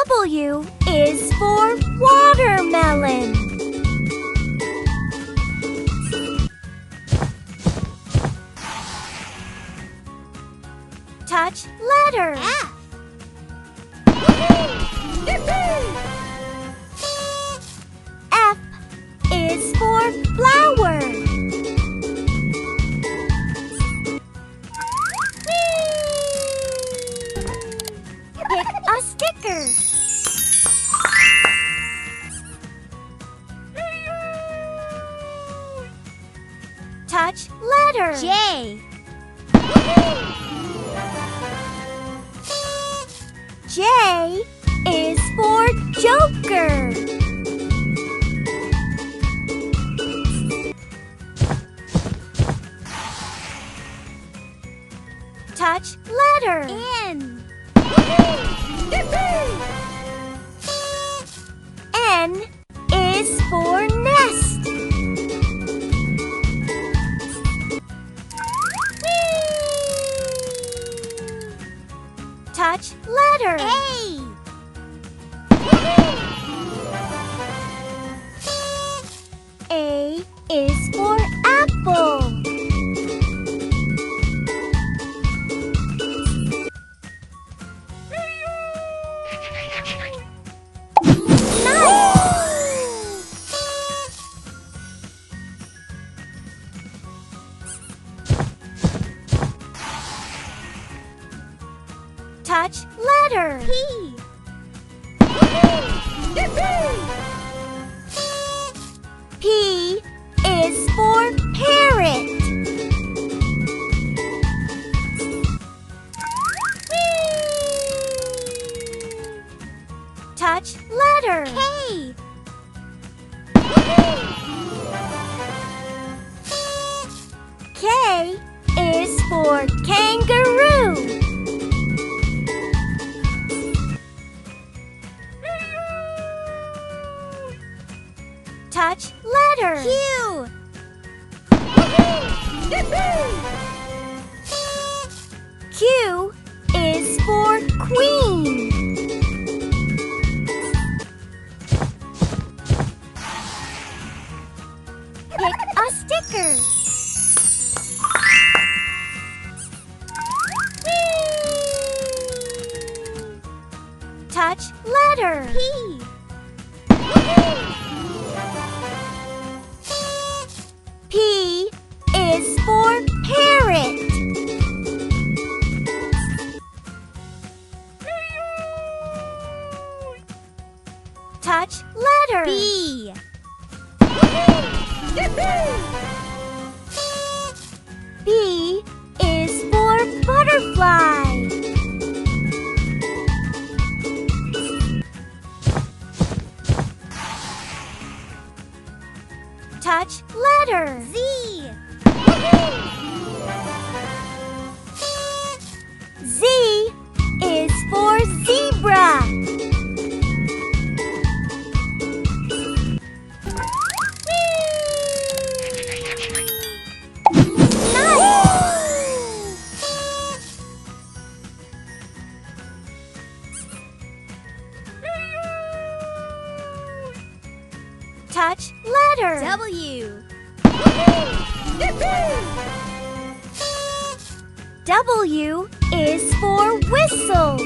W is for watermelon. Touch letter F. F is for flower. Pick a sticker. Touch letter J. J is for joker. Touch letter N. N is for nest. Touch letter A. A is for apple. Touch letter P. P is for parrot. Touch letter K. K is for kangaroo. Touch letter Q. Q is for queen. Pick a sticker. Touch letter P. P is for parrot. Touch letter B. B is for butterfly. Touch letter Z. Z is for zebra. Touch letter W. W is for whistle.